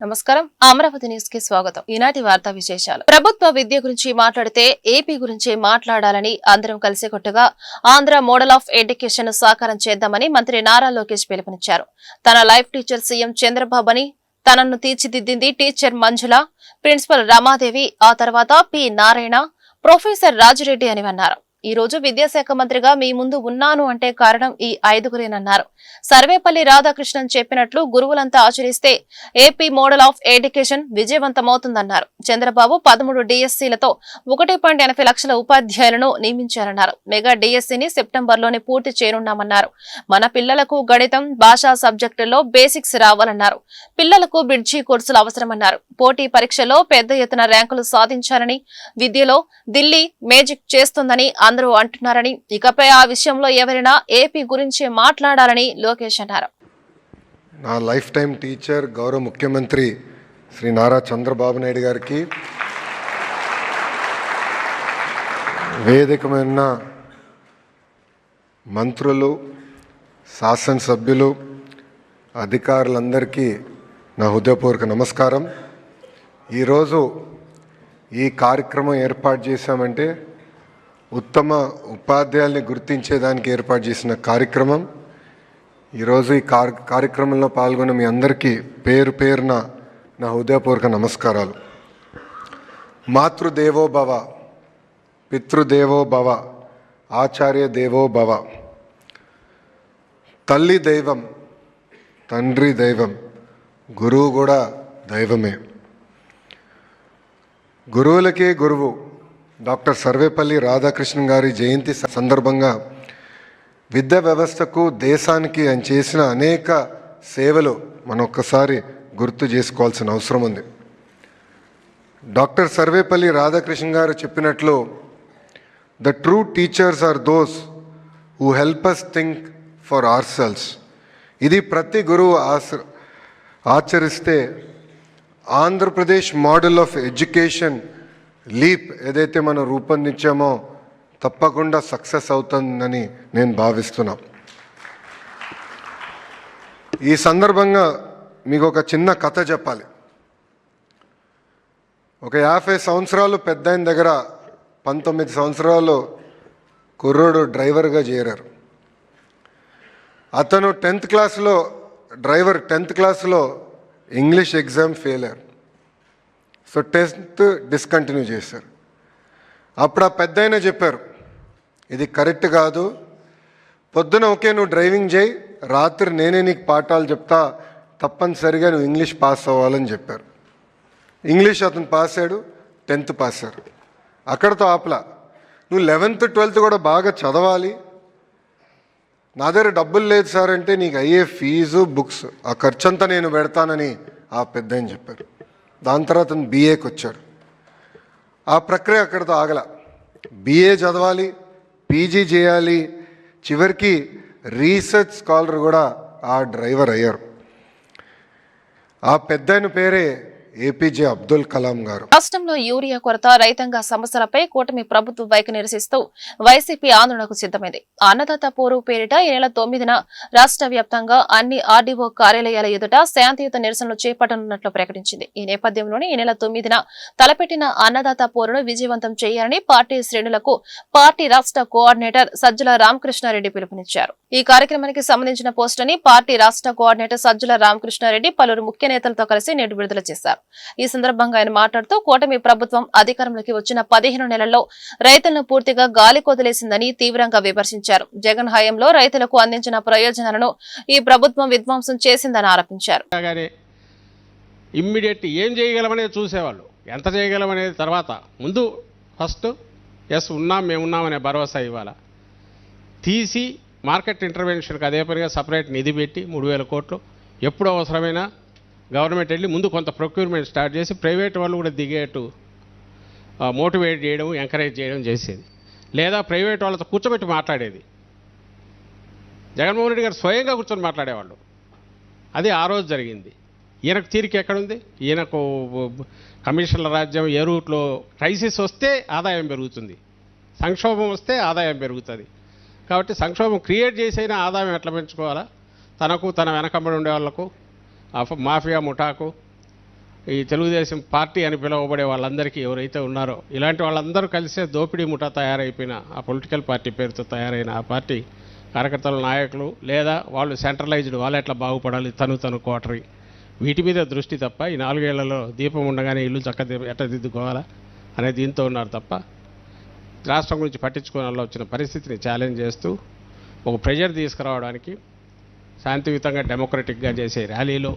నమస్కారం. అమరావతి న్యూస్ కి స్వాగతం. ఈనాటి వార్తా విశేషాలు. ప్రభుత్వ విద్య గురించి మాట్లాడితే ఏపీ గురించి మాట్లాడాలని అందరం కలిసికట్టుగా ఆంధ్ర మోడల్ ఆఫ్ ఎడ్యుకేషన్ సాకారం చేద్దామని మంత్రి నారా లోకేష్ పిలుపునిచ్చారు. తన లైఫ్ టీచర్ సీఎం చంద్రబాబు అని తనను తీర్చిదిద్దింది టీచర్ మంజుల, ప్రిన్సిపల్ రమాదేవి, ఆ తర్వాత పి నారాయణ, ప్రొఫెసర్ రాజిరెడ్డి అని అన్నారు. ఈ రోజు విద్యాశాఖ మంత్రిగా మీ ముందు ఉన్నాను అంటే కారణం ఈ ఐదుగురేనన్నారు. సర్వేపల్లి రాధాకృష్ణన్ చెప్పినట్లు గురువులంతా ఆచరిస్తే ఏపీ మోడల్ ఆఫ్ ఎడ్యుకేషన్ విజయవంతమవుతుందన్నారు. చంద్రబాబు 13 డిఎస్సీలతో 1.80 లక్షల ఉపాధ్యాయులను నియమించారన్నారు. మెగా డిఎస్సీని సెప్టెంబర్లోనే పూర్తి చేయనున్నామన్నారు. మన పిల్లలకు గణితం, భాషా సబ్జెక్టుల్లో బేసిక్స్ రావాలన్నారు. పిల్లలకు బ్రిడ్జి కోర్సులు అవసరమన్నారు. పోటీ పరీక్షల్లో పెద్ద ఎత్తున ర్యాంకులు సాధించాలని, విద్యలో ఢిల్లీ మేజిక్ చేస్తుందని అందరూ అంటున్నారని, ఇకపై ఆ విషయంలో ఎవరైనా ఏపీ గురించి మాట్లాడాలని లోకేష్ అన్నారు. నా లైఫ్ టైం టీచర్ గౌరవ ముఖ్యమంత్రి శ్రీ నారా చంద్రబాబు నాయుడు గారికి, వేదికమైన మంత్రులు, శాసనసభ్యులు, అధికారులందరికీ నా హృదయపూర్వక నమస్కారం. ఈరోజు ఈ కార్యక్రమం ఏర్పాటు చేశామంటే ఉత్తమ ఉపాధ్యాయుల్ని గుర్తించేదానికి ఏర్పాటు చేసిన కార్యక్రమం. ఈరోజు ఈ కార్యక్రమంలో పాల్గొన్న మీ అందరికీ పేరు పేరున నా హృదయపూర్వక నమస్కారాలు. మాతృదేవో భవ, పితృదేవో భవ, ఆచార్య దేవో భవ. తల్లి దైవం, తండ్రి దైవం, గురువు కూడా దైవమే. గురువులకే గురువు డాక్టర్ సర్వేపల్లి రాధాకృష్ణన్ గారి జయంతి సందర్భంగా విద్యా వ్యవస్థకు, దేశానికి ఆయన చేసిన అనేక సేవలు మనం ఒక్కసారి గుర్తు చేసుకోవాల్సిన అవసరం ఉంది. డాక్టర్ సర్వేపల్లి రాధాకృష్ణన్ గారు చెప్పినట్లు, the true teachers are those who help us think for our selves. ఇది ప్రతి గురువు ఆచరిస్తే Andhra Pradesh model of education leap ఏదైతే మనం రూపొందించామో తప్పకుండా సక్సెస్ అవుతుందని నేను భావిస్తున్నా. ఈ సందర్భంగా మీకు ఒక చిన్న కథ చెప్పాలి. ఒక 50 సంవత్సరాలు పెద్ద ఆయన దగ్గర 19 సంవత్సరాలు కుర్రోడు డ్రైవర్గా చేరారు. అతను 10th క్లాస్లో డ్రైవర్ 10th క్లాస్లో ఇంగ్లీష్ ఎగ్జామ్ ఫెయిల్ అయ్యారు. సో 10th డిస్కంటిన్యూ చేశారు. అప్పుడు ఆ పెద్ద ఆయన చెప్పారు, ఇది కరెక్ట్ కాదు, పొద్దున ఓకే నువ్వు డ్రైవింగ్ చేయి, రాత్రి నేనే నీకు పాఠాలు చెప్తా, తప్పనిసరిగా నువ్వు ఇంగ్లీష్ పాస్ అవ్వాలని చెప్పారు. ఇంగ్లీష్ అతను పాస్ అయ్యాడు, 10th పాస్ అయ్యారు. అక్కడితో ఆపలా, నువ్వు 11th 12th కూడా బాగా చదవాలి, నా దగ్గర డబ్బులు లేదు సార్ అంటే నీకు అయ్యే ఫీజు, బుక్స్, ఆ ఖర్చంతా నేను పెడతానని ఆ పెద్ద ఆయన చెప్పారు. దాని తర్వాత బీఏకి వచ్చాడు. ఆ ప్రక్రియ అక్కడితో ఆగల, బీఏ చదవాలి, పీజీ చేయాలి, చివరికి రీసెర్చ్ స్కాలర్ కూడా ఆ డ్రైవర్ అయ్యారు. ఆ పెద్దాయన పేరే ఏపీజే అబ్దుల్ కలాం గారు. రాష్ట్రంలో యూరియా కొరత, రైతాంగ సమస్యలపై కూటమి ప్రభుత్వ వైఖరి నిరసిస్తూ వైసీపీ ఆందోళనకు సిద్దమైంది. అన్నదాత పోరు పేరిట ఈ నెల 9న రాష్ట్ర వ్యాప్తంగా అన్ని ఆర్డీఓ కార్యాలయాల ఎదుట శాంతియుత నిరసనలు చేపట్టనున్నట్లు ప్రకటించింది. ఈ నేపథ్యంలోనే ఈ నెల 9న తలపెట్టిన అన్నదాత పోరును విజయవంతం చేయాలని పార్టీ శ్రేణులకు పార్టీ రాష్ట్ర కోఆర్డినేటర్ సజ్జల రామకృష్ణారెడ్డి పిలుపునిచ్చారు. ఈ కార్యక్రమానికి సంబంధించిన పోస్టుని పార్టీ రాష్ట్ర కోఆర్డినేటర్ సజ్జల రామకృష్ణారెడ్డి పలువురు ముఖ్య నేతలతో కలిసి నేడు విడుదల చేశారు. ఈ సందర్భంగా ఆయన మాట్లాడుతూ కూటమి ప్రభుత్వం అధికారంలోకి వచ్చిన 15 నెలల్లో రైతులను పూర్తిగా గాలి కొదిలేసిందని తీవ్రంగా విమర్శించారు. జగన్ హయాంలో రైతులకు అందించిన ప్రయోజనాలను ఈ ప్రభుత్వం విధ్వంసం చేసిందని ఆరోపించారు. ఇమ్మీడియట్ ఏం చేయగలమనేది చూసేవాళ్ళు, ఎంత చేయగలమనేది తర్వాత, ముందు ఫస్ట్ ఎస్ ఉన్నాం మేమున్నామనే భరోసా ఇవ్వాలి. తీసి మార్కెట్ ఇంటర్వెన్షన్కి అదే పనిగా సపరేట్ నిధి పెట్టి 3000 కోట్లు ఎప్పుడు అవసరమైనా గవర్నమెంట్ వెళ్ళి ముందు కొంత ప్రొక్యూర్మెంట్ స్టార్ట్ చేసి ప్రైవేట్ వాళ్ళు కూడా దిగేట్టు మోటివేట్ చేయడం, ఎంకరేజ్ చేయడం చేసేది. లేదా ప్రైవేట్ వాళ్ళతో కూర్చోబెట్టి మాట్లాడేది. జగన్మోహన్ రెడ్డి గారు స్వయంగా కూర్చొని మాట్లాడేవాళ్ళు. అది ఆ రోజు జరిగింది. ఈయనకు తీరిక ఎక్కడుంది? ఈయనకు కమిషన్ల రాజ్యం, ఏ రూట్లో క్రైసిస్ వస్తే ఆదాయం పెరుగుతుంది, సంక్షోభం వస్తే ఆదాయం పెరుగుతుంది. కాబట్టి సంక్షోభం క్రియేట్ చేసైనా ఆదాయం ఎట్లా పెంచుకోవాలా, తనకు తన వెనకబడి ఉండే వాళ్లకు, మాఫియా ముఠాకు ఈ తెలుగుదేశం పార్టీ అని పిలువబడే వాళ్ళందరికీ ఎవరైతే ఉన్నారో ఇలాంటి వాళ్ళందరూ కలిసే దోపిడీ ముఠా తయారైపోయిన ఆ పొలిటికల్ పార్టీ పేరుతో తయారైన ఆ పార్టీ కార్యకర్తల నాయకులు లేదా వాళ్ళు సెంట్రలైజ్డ్ వాళ్ళు ఎట్లా బాగుపడాలి తను కోటరీ వీటి మీద దృష్టి తప్ప ఈ 4 ఏళ్లలో దీపం ఉండగానే ఇల్లు ఎట్లా దిద్దుకోవాలా అనే దీంతో ఉన్నారు తప్ప రాష్ట్రం గురించి పట్టించుకోవడంలో వచ్చిన పరిస్థితిని ఛాలెంజ్ చేస్తూ ఒక ప్రెజర్ తీసుకురావడానికి శాంతియుతంగా డెమోక్రటిక్గా చేసే ర్యాలీలో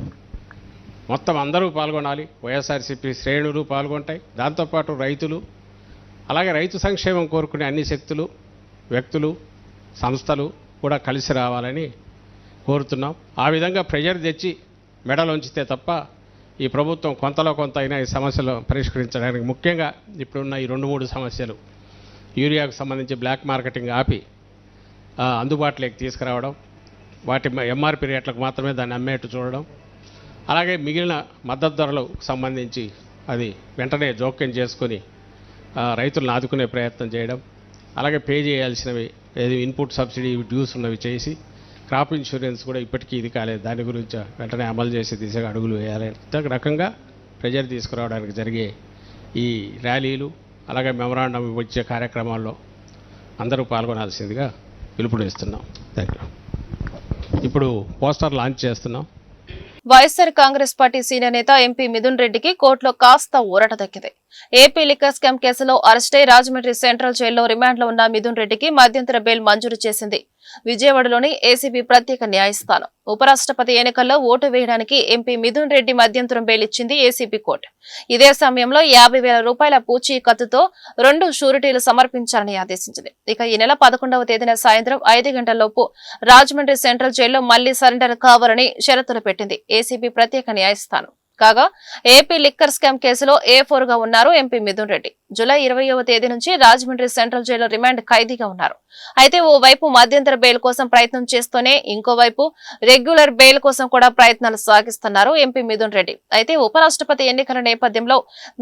మొత్తం అందరూ పాల్గొనాలి. వైఎస్ఆర్సీపీ శ్రేణులు పాల్గొంటాయి, దాంతోపాటు రైతులు, అలాగే రైతు సంక్షేమం కోరుకునే అన్ని శక్తులు, వ్యక్తులు, సంస్థలు కూడా కలిసి రావాలని కోరుతున్నాం. ఆ విధంగా ప్రెజర్ తెచ్చి మెడలోంచితే తప్ప ఈ ప్రభుత్వం కొంతలో కొంత అయినా ఈ సమస్యలు పరిష్కరించడానికి ముఖ్యంగా ఇప్పుడున్న ఈ 2-3 సమస్యలు యూరియాకు సంబంధించి బ్లాక్ మార్కెటింగ్ ఆపి అందుబాటులోకి తీసుకురావడం, వాటి ఎంఆర్పీ రేట్లకు మాత్రమే దాన్ని అమ్మేట్టు చూడడం, అలాగే మిగిలిన మద్దతు ధరలకు సంబంధించి అది వెంటనే జోక్యం చేసుకొని రైతులను ఆదుకునే ప్రయత్నం చేయడం, అలాగే పే చేయాల్సినవి ఏది ఇన్పుట్ సబ్సిడీ డ్యూస్ ఉన్నవి చేసి క్రాప్ ఇన్సూరెన్స్ కూడా ఇప్పటికీ ఇది కాలేదు, దాని గురించి వెంటనే అమలు చేసే దిశగా అడుగులు వేయాలి. రకంగా ప్రెజర్ తీసుకురావడానికి జరిగే ఈ ర్యాలీలు అలాగే మెమరాండం ఇచ్చే కార్యక్రమాల్లో అందరూ పాల్గొనాల్సిందిగా పిలుపునిస్తున్నాం. Thank you. ఇప్పుడు పోస్టర్ లాంచ్ చేస్తున్నాం. వైఎస్ఆర్ కాంగ్రెస్ పార్టీ సీనియర్ నేత ఎంపీ మిథున్ రెడ్డికి కోర్టులో కాస్త ఊరట దక్కింది. ఏపీ లిక్కర్ స్కామ్ కేసులో అరెస్టై రాజమండ్రి సెంట్రల్ జైల్లో రిమాండ్లో ఉన్న మిథున్ రెడ్డికి మధ్యంతర బెయిల్ మంజూరు చేసింది విజయవాడలోని ఏసీబీ ప్రత్యేక న్యాయస్థానం. ఉపరాష్ట్రపతి ఎన్నికల్లో ఓటు వేయడానికి ఎంపీ మిథున్ రెడ్డి మధ్యంతరం బెయిల్ ఇచ్చింది ఏసీబీ కోర్టు. ఇదే సమయంలో 50,000 రూపాయల పూచీకత్తుతో 2 షూరిటీలు సమర్పించాలని ఆదేశించింది. ఇక ఈ నెల 11వ తేదీన సాయంత్రం 5 గంటలలోపు రాజమండ్రి సెంట్రల్ జైల్లో మళ్లీ సరెండర్ కావాలని షరతులు పెట్టింది ఏసీబీ ప్రత్యేక న్యాయస్థానం. కాగా ఏపీ లిక్కర్ స్కామ్ కేసులో A4 గా ఉన్నారు ఎంపీ మిథున్ రెడ్డి. జూలై 20వ తేదీ నుంచి రాజమండ్రి సెంట్రల్ జైల్లో రిమాండ్ ఖైదీగా ఉన్నారు. అయితే ఓవైపు మధ్యంతర బెయిల్ కోసం ప్రయత్నం చేస్తూనే ఇంకోవైపు రెగ్యులర్ బెయిల్ కోసం కూడా ప్రయత్నాలు సాగిస్తున్నారు ఎంపీ మిథున్ రెడ్డి. అయితే ఉపరాష్ట్రపతి ఎన్నికల నేపథ్యంలో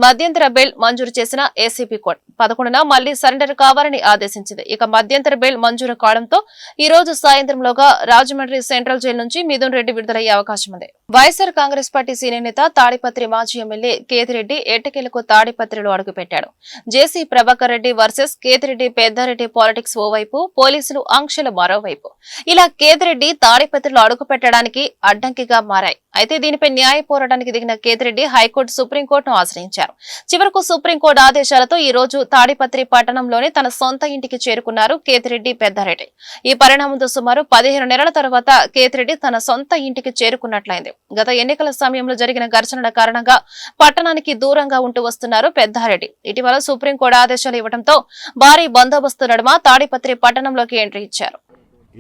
మధ్యంతర బెయిల్ మంజూరు చేసిన ఏసీబీ కోర్టు 11న మళ్లీ సరెండర్ కావాలని ఆదేశించింది. ఇక మధ్యంతర బెయిల్ మంజూరు కావడంతో ఈ రోజు సాయంత్రంలోగా రాజమండ్రి సెంట్రల్ జైలు నుంచి మిథున్ రెడ్డి విడుదలయ్యే అవకాశం ఉంది. వైఎస్ఆర్ కాంగ్రెస్ పార్టీ సీనియర్ నేత తాడిపత్రి మాజీ ఎమ్మెల్యే కేతిరెడ్డి ఎట్టకేలకు తాడిపత్రిలో అడుగుపెట్టాడు. జేసీ ప్రభాకర్ రెడ్డి వర్సెస్ కేతిరెడ్డి పెద్దారెడ్డి పాలిటిక్స్ ఓవైపు, పోలీసులు ఆంక్షలు మరోవైపు. ఇలా కేతిరెడ్డి తాడిపత్రిలో అడుగు పెట్టడానికి అడ్డంకిగా మారాయి. అయితే దీనిపై న్యాయ పోరాటానికి దిగిన కేతిరెడ్డి హైకోర్టు, సుప్రీంకోర్టును ఆశ్రయించారు. చివరకు సుప్రీంకోర్టు ఆదేశాలతో ఈ రోజు తాడిపత్రి పట్టణంలోని తన సొంత ఇంటికి చేరుకున్నారు కేతిరెడ్డి పెద్దారెడ్డి. ఈ పరిణామంతో సుమారు 15 నెలల తర్వాత కేతిరెడ్డి తన సొంత ఇంటికి చేరుకున్నట్లయింది. గత ఎన్నికల సమయంలో జరిగిన ఘర్షణల కారణంగా పట్టణానికి దూరంగా ఉంటూ వస్తున్నారు పెద్దారెడ్డి. ఇటీవల సుప్రీంకోర్టు ఆదేశాలు ఇవ్వడంతో భారీ బందోబస్తు నడుమ తాడిపత్రి పట్టణంలోకి ఎంట్రీ ఇచ్చారు.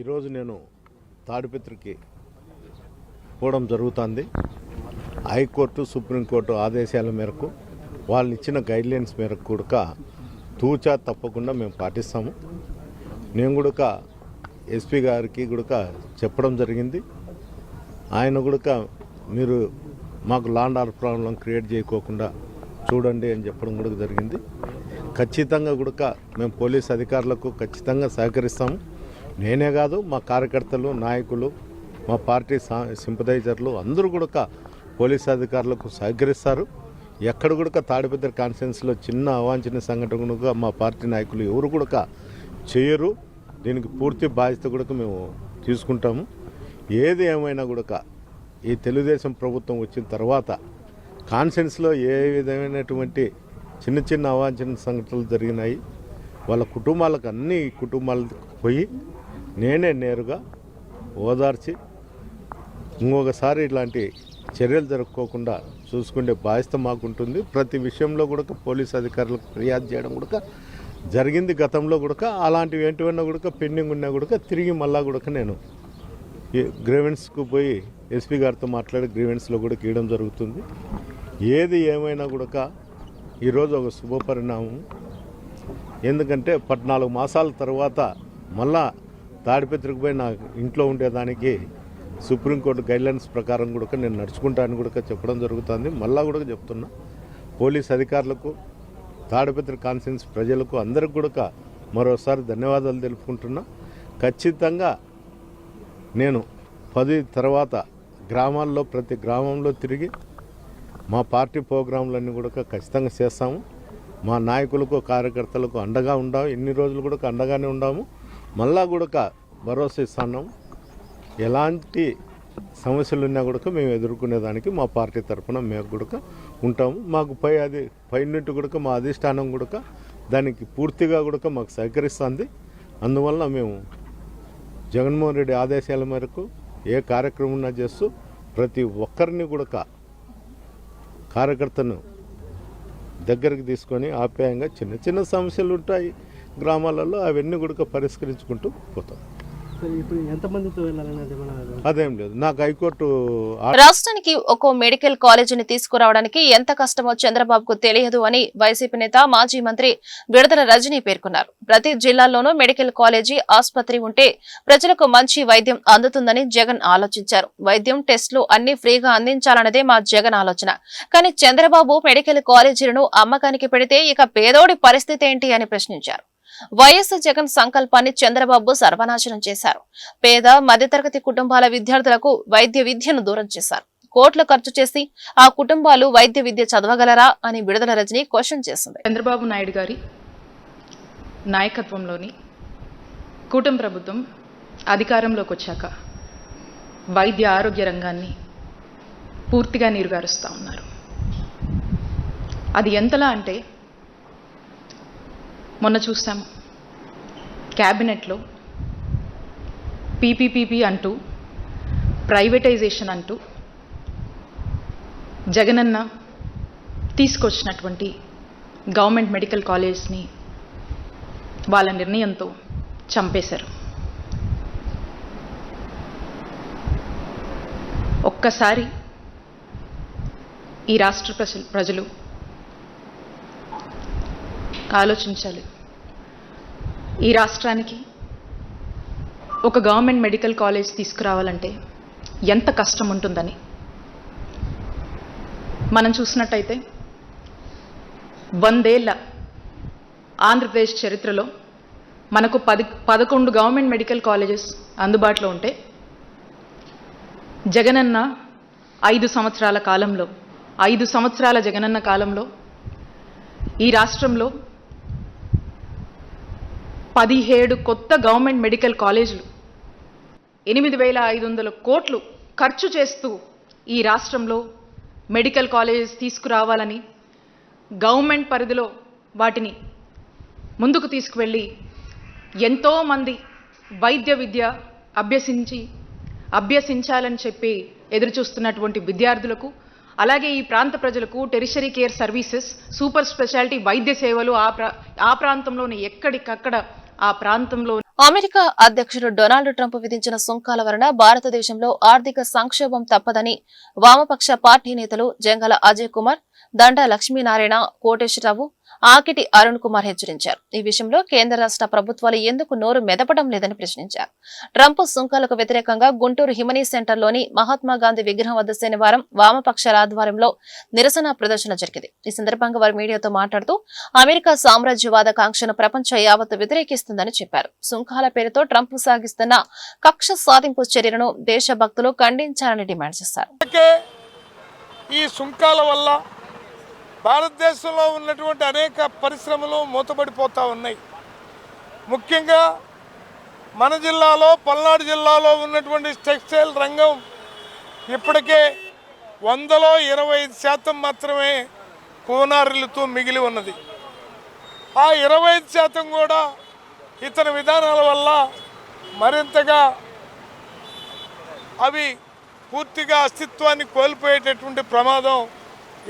ఈరోజు నేను తాడిపత్రికి పోవడం జరుగుతుంది. హైకోర్టు, సుప్రీంకోర్టు ఆదేశాల మేరకు, వాళ్ళు ఇచ్చిన గైడ్లైన్స్ మేరకు కూడా తూచా తప్పకుండా మేము పాటిస్తాము. నేను కూడా ఎస్పీ గారికి కూడా చెప్పడం జరిగింది. ఆయన కూడా మీరు మాకు లాండ్ ఆర్డర్ ప్రాబ్లం క్రియేట్ చేయకోకుండా చూడండి అని చెప్పడం కూడా జరిగింది. ఖచ్చితంగా కూడా మేము పోలీస్ అధికారులకు ఖచ్చితంగా సహకరిస్తాము. నేనే కాదు, మా కార్యకర్తలు, నాయకులు, మా పార్టీ సింపథైజర్లు అందరూ కూడా పోలీస్ అధికారులకు సహకరిస్తారు. ఎక్కడ కూడా తాడిపత్రి కాన్స్టిట్యున్సీలో చిన్న అవాంఛనీయ సంఘటనగా మా పార్టీ నాయకులు ఎవరు కూడా చేయరు. దీనికి పూర్తి బాధ్యత కూడా మేము తీసుకుంటాము. ఏది ఏమైనా కూడా ఈ తెలుగుదేశం ప్రభుత్వం వచ్చిన తర్వాత కాన్స్టిట్యున్సీలో ఏ విధమైనటువంటి చిన్న చిన్న అవాంఛనీయ సంఘటనలు జరిగినాయి, వాళ్ళ కుటుంబాలకు అన్ని కుటుంబాలకు పోయి నేనే నేరుగా ఓదార్చి ఇంకొకసారి ఇలాంటి చర్యలు జరుపుకోకుండా చూసుకునే బాధ్యత మాకుంటుంది. ప్రతి విషయంలో కూడా పోలీస్ అధికారులకు ఫిర్యాదు చేయడం కూడా జరిగింది. గతంలో కూడా అలాంటివి ఏంటివన్నా కూడా పెండింగ్ ఉన్నా కూడా తిరిగి మళ్ళా కూడా నేను గ్రీవెన్స్కు పోయి ఎస్పీ గారితో మాట్లాడి గ్రీవెన్స్లో కూడా గీయడం జరుగుతుంది. ఏది ఏమైనా కూడా ఈరోజు ఒక శుభపరిణామం. ఎందుకంటే 14 మాసాల తర్వాత మళ్ళా తాడిపత్రికి పోయి నా ఇంట్లో ఉండేదానికి సుప్రీంకోర్టు గైడ్లైన్స్ ప్రకారం కూడా నేను నడుచుకుంటానని కూడా చెప్పడం జరుగుతుంది. మళ్ళా కూడా చెప్తున్నా, పోలీస్ అధికారులకు, తాడిపత్రి కాన్స్టిట్యున్సీ ప్రజలకు అందరికి కూడా మరోసారి ధన్యవాదాలు తెలుపుకుంటున్నా. ఖచ్చితంగా నేను 10 తర్వాత గ్రామాల్లో ప్రతి గ్రామంలో తిరిగి మా పార్టీ ప్రోగ్రాంలన్నీ కూడా ఖచ్చితంగా చేస్తాము. మా నాయకులకు కార్యకర్తలకు అండగా ఉండాము. ఎన్ని రోజులు కూడా అండగానే ఉండాము. మళ్ళా కూడా భరోసా ఇస్తున్నాము. ఎలాంటి సమస్యలు ఉన్నా కూడా మేము ఎదుర్కొనేదానికి మా పార్టీ తరఫున మేము కూడా ఉంటాము. మాకు పైనుంటి కూడా మా అధిష్టానం కూడా దానికి పూర్తిగా కూడా మాకు సహకరిస్తుంది. అందువల్ల మేము జగన్మోహన్ రెడ్డి ఆదేశాల మేరకు ఏ కార్యక్రమం చేస్తూ ప్రతి ఒక్కరిని కూడా కార్యకర్తను దగ్గరికి తీసుకొని ఆప్యాయంగా చిన్న చిన్న సమస్యలు ఉంటాయి గ్రామాలలో, అవన్నీ కూడా పరిష్కరించుకుంటూ పోతాం. అదేం లేదు, నాకు హైకోర్టు. రాష్ట్రానికి ఒక్కో మెడికల్ కాలేజీని తీసుకురావడానికి ఎంత కష్టమో చంద్రబాబుకు తెలియదు అని వైసీపీ నేత మాజీ మంత్రి విడదల రజనీ పేర్కొన్నారు. ప్రతి జిల్లాలోనూ మెడికల్ కాలేజీ, ఆసుపత్రి ఉంటే ప్రజలకు మంచి వైద్యం అందుతుందని జగన్ ఆలోచించారు. వైద్యం, టెస్టులు అన్ని ఫ్రీగా అందించాలన్నదే మా జగన్ ఆలోచన. కానీ చంద్రబాబు మెడికల్ కాలేజీలను అమ్మకానికి పెడితే ఇక పేదోడి పరిస్థితి ఏంటి అని ప్రశ్నించారు. వైఎస్ జగన్ సంకల్పాన్ని చంద్రబాబు సర్వనాశనం చేశారు. పేద మధ్యతరగతి కుటుంబాల విద్యార్థులకు వైద్య విద్యను దూరం చేశారు. కోట్లు ఖర్చు చేసి ఆ కుటుంబాలు వైద్య విద్య చదవగలరా అని విడుదల రజనీ క్వశ్చన్ చేసింది. చంద్రబాబు నాయుడు గారి నాయకత్వంలోని కూటమి ప్రభుత్వం అధికారంలోకి వచ్చాక వైద్య ఆరోగ్య రంగాన్ని పూర్తిగా నీరుగారుస్తూ ఉన్నారు. అది ఎంతలా అంటే మొన్న చూసాము, క్యాబినెట్లో పీపీపీపీ అంటూ, ప్రైవేటైజేషన్ అంటూ జగనన్న తీసుకొచ్చినటువంటి గవర్నమెంట్ మెడికల్ కాలేజ్ని వాళ్ళ నిర్ణయంతో చంపేశారు. ఒక్కసారి ఈ రాష్ట్ర ప్రజలు ఆలోచించాలి. ఈ రాష్ట్రానికి ఒక గవర్నమెంట్ మెడికల్ కాలేజ్ తీసుకురావాలంటే ఎంత కష్టం ఉంటుందని. మనం చూసినట్టయితే 100 ఏళ్ల ఆంధ్రప్రదేశ్ చరిత్రలో మనకు 11 గవర్నమెంట్ మెడికల్ కాలేజెస్ అందుబాటులో ఉంటే జగనన్న 5 సంవత్సరాల కాలంలో, 5 సంవత్సరాల జగనన్న కాలంలో ఈ రాష్ట్రంలో 17 కొత్త గవర్నమెంట్ మెడికల్ కాలేజీలు, 8,500 కోట్లు ఖర్చు చేస్తూ ఈ రాష్ట్రంలో మెడికల్ కాలేజెస్ తీసుకురావాలని గవర్నమెంట్ పరిధిలో వాటిని ముందుకు తీసుకువెళ్ళి ఎంతోమంది వైద్య విద్య అభ్యసించాలని చెప్పి ఎదురుచూస్తున్నటువంటి విద్యార్థులకు, అలాగే ఈ ప్రాంత ప్రజలకు tertiary care services, super speciality వైద్య సేవలు ఆ ప్రాంతంలోని ఎక్కడికక్కడ ఆ ప్రాంతంలో. అమెరికా అధ్యక్షుడు డొనాల్డ్ ట్రంప్ విధించిన సుంకాల వలన భారతదేశంలో ఆర్థిక సంక్షోభం తప్పదని వామపక్ష పార్టీ నేతలు జంగల అజయ్ కుమార్, దండ లక్ష్మీనారాయణ, కోటేశ్వరరావు, ఆకిటి అరుణ్ కుమార్ హెచ్చరించారు. ఈ విషయంలో కేంద్ర రాష్ట్ర ప్రభుత్వాలు ఎందుకు నోరు మెదపడం లేదని ప్రశ్నించారు. ట్రంప్ సుంకాలకు వ్యతిరేకంగా గుంటూరు హిమనీ సెంటర్లోని మహాత్మాగాంధీ విగ్రహం వద్ద శనివారం వామపక్షాల ఆధ్వర్యంలో నిరసన ప్రదర్శన జరిగింది. ఈ సందర్భంగా వారు మీడియాతో మాట్లాడుతూ అమెరికా సామ్రాజ్యవాద కాంక్షను ప్రపంచ యావత్తు వ్యతిరేకిస్తుందని చెప్పారు. సుంకాల పేరుతో ట్రంప్ సాగిస్తున్న కక్ష సాధింపు చర్యలను దేశభక్తులు ఖండించాలని డిమాండ్ చేశారు. ఈ సుంకాల వల్ల భారతదేశంలో ఉన్నటువంటి అనేక పరిశ్రమలు మూతపడిపోతూ ఉన్నాయి. ముఖ్యంగా మన జిల్లాలో, పల్నాడు జిల్లాలో ఉన్నటువంటి టెక్స్టైల్ రంగం ఇప్పటికే 100లో 25% మాత్రమే కూనారిల్లుతూ మిగిలి ఉన్నది. ఆ 25% కూడా ఇతర విధానాల వల్ల మరింతగా అవి పూర్తిగా అస్తిత్వాన్ని కోల్పోయేటటువంటి ప్రమాదం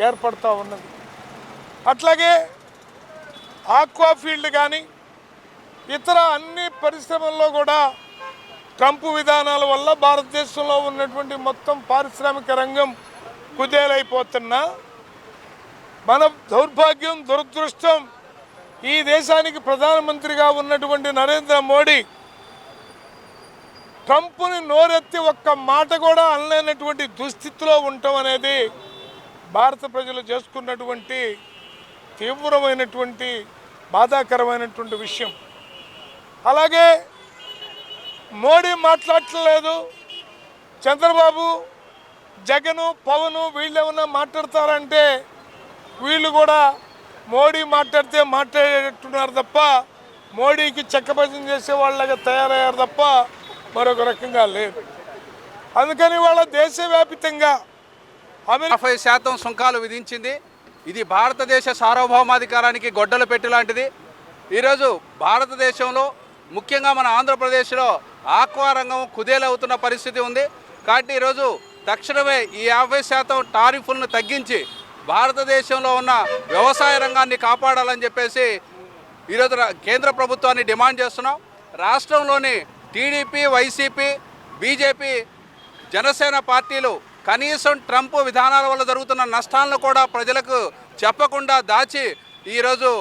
ఏర్పడుతూ ఉన్నది. అట్లాగే ఆక్వా ఫీల్డ్ కానీ ఇతర అన్ని పరిశ్రమల్లో కూడా ట్రంప్ విధానాల వల్ల భారతదేశంలో ఉన్నటువంటి మొత్తం పారిశ్రామిక రంగం కుదేలైపోతున్నా, మన దౌర్భాగ్యం, దురదృష్టం, ఈ దేశానికి ప్రధానమంత్రిగా ఉన్నటువంటి నరేంద్ర మోడీ ట్రంప్ని నోరెత్తి ఒక్క మాట కూడా అనలేనటువంటి దుస్థితిలో ఉండటం అనేది భారత ప్రజలు చేసుకున్నటువంటి తీవ్రమైనటువంటి బాధాకరమైనటువంటి విషయం. అలాగే మోడీ మాట్లాడలేదు, చంద్రబాబు జగను పవను వీళ్ళు ఏమన్నా మాట్లాడతారంటే వీళ్ళు కూడా మోడీ మాట్లాడితే మాట్లాడేట్టున్నారు తప్ప మోడీకి చెక్కభజన చేసే వాళ్ళగా తయారయ్యారు తప్ప మరొక రకంగా లేదు. అందుకని వాళ్ళ దేశవ్యాప్తంగా 50% సుంకాలు విధించింది. ఇది భారతదేశ సార్వభౌమాధికారానికి గొడ్డలు పెట్టి లాంటిది. ఈరోజు భారతదేశంలో ముఖ్యంగా మన ఆంధ్రప్రదేశ్లో ఆక్వా రంగం కుదేలవుతున్న పరిస్థితి ఉంది. కాబట్టి ఈరోజు తక్షణమే ఈ 50% టారిఫ్లను తగ్గించి భారతదేశంలో ఉన్న వ్యవసాయ రంగాన్ని కాపాడాలని చెప్పేసి ఈరోజు కేంద్ర ప్రభుత్వాన్ని డిమాండ్ చేస్తున్నాం. రాష్ట్రంలోని టీడీపీ, వైసీపీ, బీజేపీ, జనసేన పార్టీలు కనీసం ట్రంప్ విధానాల వల్ల జరుగుతున్న నష్టాలను కూడా ప్రజలకు చెప్పకుండా దాచి ఈరోజు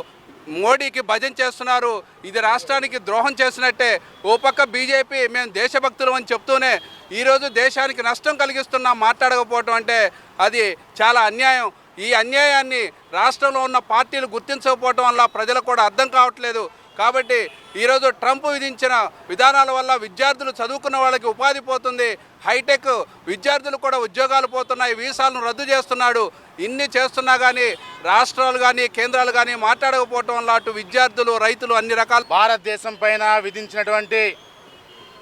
మోడీకి భజన చేస్తున్నారు. ఇది రాష్ట్రానికి ద్రోహం చేసినట్టే. ఓ పక్క బీజేపీ మేము దేశభక్తులు అని చెప్తూనే ఈరోజు దేశానికి నష్టం కలిగిస్తున్నాం మాట్లాడకపోవటం అంటే అది చాలా అన్యాయం. ఈ అన్యాయాన్ని రాష్ట్రంలో ఉన్న పార్టీలు గుర్తించకపోవటం వల్ల ప్రజలకు కూడా అర్థం కావట్లేదు. కాబట్టి ఈరోజు ట్రంప్ విధించిన విధానాల వల్ల విద్యార్థులు చదువుకున్న వాళ్ళకి ఉపాధి పోతుంది, హైటెక్ విద్యార్థులు కూడా ఉద్యోగాలు పోతున్నాయి, వీసాలను రద్దు చేస్తున్నాడు. ఇన్ని చేస్తున్నా కానీ రాష్ట్రాలు కానీ కేంద్రాలు కానీ మాట్లాడకపోవటం వల్ల అటు విద్యార్థులు, రైతులు అన్ని రకాల భారతదేశం పైన విధించినటువంటి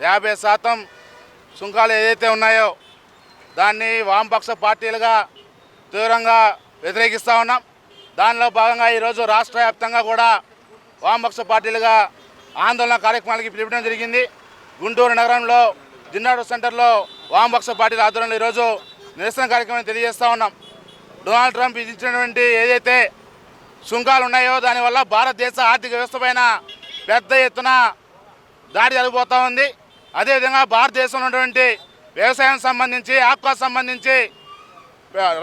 50% సుంకాలు ఏదైతే ఉన్నాయో దాన్ని వామపక్ష పార్టీలుగా తీవ్రంగా వ్యతిరేకిస్తూ ఉన్నాం. దానిలో భాగంగా ఈరోజు రాష్ట్ర వ్యాప్తంగా కూడా వామపక్ష పార్టీలుగా ఆందోళన కార్యక్రమాలకి పిలిపించడం జరిగింది. గుంటూరు నగరంలో జిన్నాడు సెంటర్లో వామపక్ష పార్టీల ఆధ్వర్యంలో ఈరోజు నిరసన కార్యక్రమాన్ని తెలియజేస్తూ ఉన్నాం. డొనాల్డ్ ట్రంప్ విధించినటువంటి ఏదైతే సుంకాలు ఉన్నాయో దానివల్ల భారతదేశ ఆర్థిక వ్యవస్థ పైన పెద్ద ఎత్తున దాడి జరిగిపోతూ ఉంది. అదేవిధంగా భారతదేశంలో ఉన్నటువంటి వ్యవసాయం సంబంధించి, ఆక్వా సంబంధించి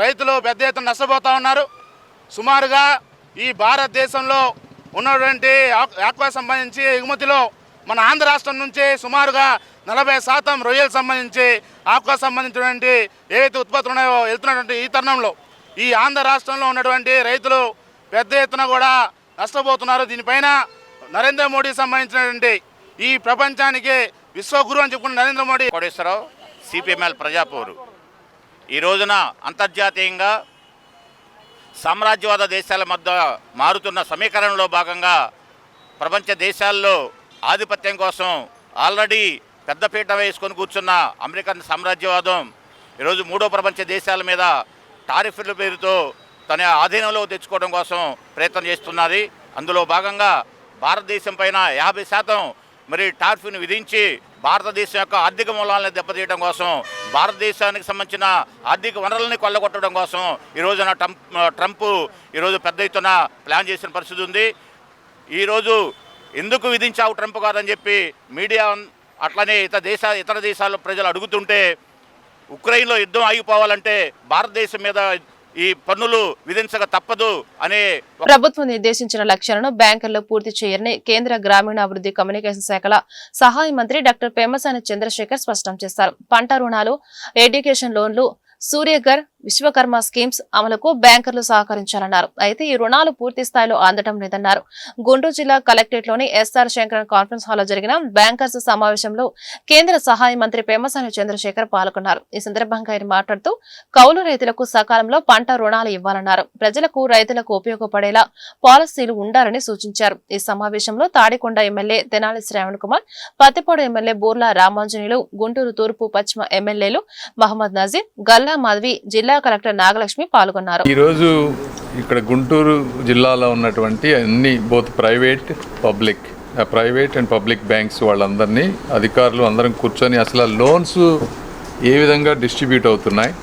రైతులు పెద్ద ఎత్తున నష్టపోతూ ఉన్నారు. సుమారుగా ఈ భారతదేశంలో ఉన్నటువంటి ఆక్వా సంబంధించి ఎగుమతిలో మన ఆంధ్ర రాష్ట్రం నుంచి సుమారుగా 40% రొయ్యలకు సంబంధించి ఆక్వా సంబంధించినటువంటి ఏవైతే ఉత్పత్తులు ఉన్నాయో వెళ్తున్నటువంటి ఈ తరుణంలో ఈ ఆంధ్ర రాష్ట్రంలో ఉన్నటువంటి రైతులు పెద్ద ఎత్తున కూడా నష్టపోతున్నారు. దీనిపైన నరేంద్ర మోడీ సంబంధించినటువంటి ఈ ప్రపంచానికి విశ్వగురు అని చెప్పుకున్న నరేంద్ర మోడీ కోటేశ్వరరావు, సిపిఎంఎల్ ప్రజాపౌరు. ఈ రోజున అంతర్జాతీయంగా సామ్రాజ్యవాద దేశాల మధ్య మారుతున్న సమీకరణలో భాగంగా ప్రపంచ దేశాల్లో ఆధిపత్యం కోసం ఆల్రెడీ పెద్దపీట వేసుకొని కూర్చున్న అమెరికన్ సామ్రాజ్యవాదం ఈరోజు మూడో ప్రపంచ దేశాల మీద టారిఫ్ల పేరుతో తన ఆధీనంలో తెచ్చుకోవడం కోసం ప్రయత్నం చేస్తున్నది. అందులో భాగంగా భారతదేశం పైన 50% మరి టారిఫ్ను విధించి భారతదేశం యొక్క ఆర్థిక మూలాలను దెబ్బతీయడం కోసం, భారతదేశానికి సంబంధించిన ఆర్థిక వనరులని కొల్లగొట్టడం కోసం ఈరోజున ట్రంప్ ఈరోజు పెద్ద ఎత్తున ప్లాన్ చేసిన పరిస్థితి ఉంది. ఈరోజు ఎందుకు విధించావు ట్రంప్ గారని చెప్పి మీడియా అట్లనే ఇతర దేశాల ప్రజలు అడుగుతుంటే ఉక్రెయిన్లో యుద్ధం ఆగిపోవాలంటే భారతదేశం మీద ఈ పన్నులు విధించక తప్పదు అనే ప్రభుత్వం నిర్దేశించిన లక్ష్యాలను బ్యాంకుల్లో పూర్తి చేయరని కేంద్ర గ్రామీణాభివృద్ధి కమ్యూనికేషన్ శాఖల సహాయ మంత్రి డాక్టర్ పెమ్మసాని చంద్రశేఖర్ స్పష్టం చేశారు. పంట రుణాలు, ఎడ్యుకేషన్ లోన్లు, సూర్యఘర్, విశ్వకర్మ స్కీమ్స్ అమలుకు బ్యాంకర్లు సహకరించాలన్నారు. అయితే ఈ రుణాలు పూర్తి స్థాయిలో అందడం లేదన్నారు. గుంటూరు జిల్లా కలెక్టరేట్ లోని ఎస్ఆర్ శంకరన్ కాన్ఫరెన్స్ హాల్లో జరిగిన బ్యాంకర్స్ సమావేశంలో కేంద్ర సహాయ మంత్రి పెమ్మసాని చంద్రశేఖర్ పాల్గొన్నారు. ఈ సందర్భంగా ఆయన మాట్లాడుతూ కౌలు రైతులకు సకాలంలో పంట రుణాలు ఇవ్వాలన్నారు. ప్రజలకు, రైతులకు ఉపయోగపడేలా పాలసీలు ఉండాలని సూచించారు. ఈ సమావేశంలో తాడికొండ ఎమ్మెల్యే తెనాలి శ్రావణ్ కుమార్, పత్తిపాడు ఎమ్మెల్యే బూర్లా రామాంజనేయులు, గుంటూరు తూర్పు, పశ్చిమ ఎమ్మెల్యేలు మహమ్మద్ నజీర్, గల్లా మాధవి, జిల్లా కలెక్టర్ నాగలక్ష్మి పాల్గొన్నారు. ఈరోజు ఇక్కడ గుంటూరు జిల్లాలో ఉన్నటువంటి అన్ని both private and public banks వాళ్ళందరినీ అధికారులు అందరం కూర్చొని అసలు లోన్స్ ఏ విధంగా డిస్ట్రిబ్యూట్ అవుతున్నాయి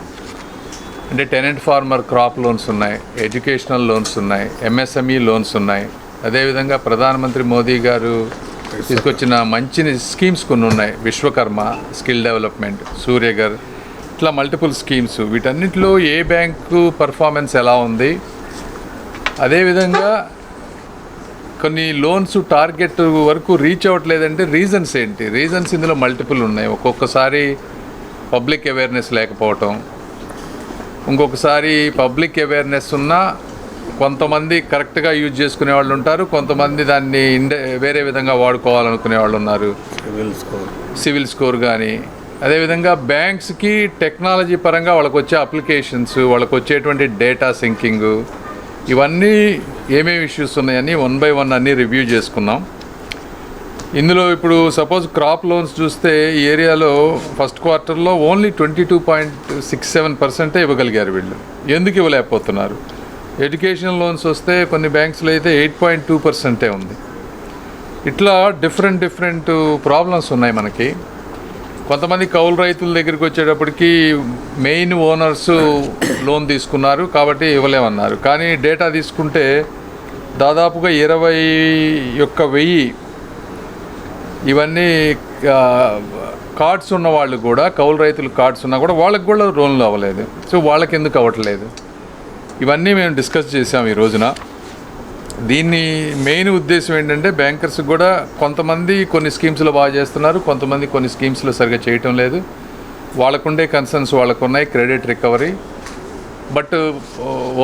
అంటే టెనెంట్ ఫార్మర్ క్రాప్ లోన్స్ ఉన్నాయి, ఎడ్యుకేషనల్ లోన్స్ ఉన్నాయి, ఎంఎస్ఎంఈ లోన్స్ ఉన్నాయి. అదేవిధంగా ప్రధానమంత్రి మోదీ గారు తీసుకొచ్చిన మంచి స్కీమ్స్ కొన్ని ఉన్నాయి. విశ్వకర్మ, స్కిల్ డెవలప్మెంట్, సూర్యఘర్, ఇట్లా మల్టిపుల్ స్కీమ్స్. వీటన్నిటిలో ఏ బ్యాంకు పర్ఫార్మెన్స్ ఎలా ఉంది, అదేవిధంగా కొన్ని లోన్స్ టార్గెట్ వరకు రీచ్ అవ్వట్లేదంటే రీజన్స్ ఏంటి? రీజన్స్ ఇందులో మల్టిపుల్ ఉన్నాయి. ఒక్కొక్కసారి పబ్లిక్ అవేర్నెస్ లేకపోవటం, ఇంకొకసారి పబ్లిక్ అవేర్నెస్ ఉన్నా కొంతమంది కరెక్ట్గా యూజ్ చేసుకునే వాళ్ళు ఉంటారు, కొంతమంది దాన్ని వేరే విధంగా వాడుకోవాలనుకునే వాళ్ళు ఉన్నారు. సివిల్ స్కోర్ కానీ అదేవిధంగా బ్యాంక్స్కి టెక్నాలజీ పరంగా వాళ్ళకు వచ్చే అప్లికేషన్స్, వాళ్ళకు వచ్చేటువంటి డేటా సింకింగ్, ఇవన్నీ ఏమేమి ఇష్యూస్ ఉన్నాయని 1 by 1 అన్నీ రివ్యూ చేసుకున్నాం. ఇందులో ఇప్పుడు సపోజ్ క్రాప్ లోన్స్ చూస్తే ఈ ఏరియాలో ఫస్ట్ క్వార్టర్లో ఓన్లీ 22.67% ఇవ్వగలిగారు వీళ్ళు. ఎందుకు ఇవ్వలేకపోతున్నారు? ఎడ్యుకేషన్ లోన్స్ వస్తే కొన్ని బ్యాంక్స్లో అయితే 8.2% ఉంది. ఇట్లా డిఫరెంట్ ప్రాబ్లమ్స్ ఉన్నాయి మనకి. కొంతమంది కౌలు రైతుల దగ్గరికి వచ్చేటప్పటికి మెయిన్ ఓనర్స్ లోన్ తీసుకున్నారు కాబట్టి ఇవ్వలేమన్నారు. కానీ డేటా తీసుకుంటే దాదాపుగా 21,000 ఇవన్నీ కార్డ్స్ ఉన్న వాళ్ళు కూడా, కౌలు రైతులు కార్డ్స్ ఉన్నా కూడా వాళ్ళకి కూడా లోన్లు అవ్వలేదు. సో వాళ్ళకి ఎందుకు అవ్వట్లేదు? ఇవన్నీ మేము డిస్కస్ చేసాం ఈ రోజున. దీన్ని మెయిన్ ఉద్దేశం ఏంటంటే బ్యాంకర్స్ కూడా కొంతమంది కొన్ని స్కీమ్స్లో బాగా చేస్తున్నారు, కొంతమంది కొన్ని స్కీమ్స్లో సరిగ్గా చేయటం లేదు. వాళ్ళకుండే కన్సర్న్స్ వాళ్ళకు ఉన్నాయి, క్రెడిట్ రికవరీ. బట్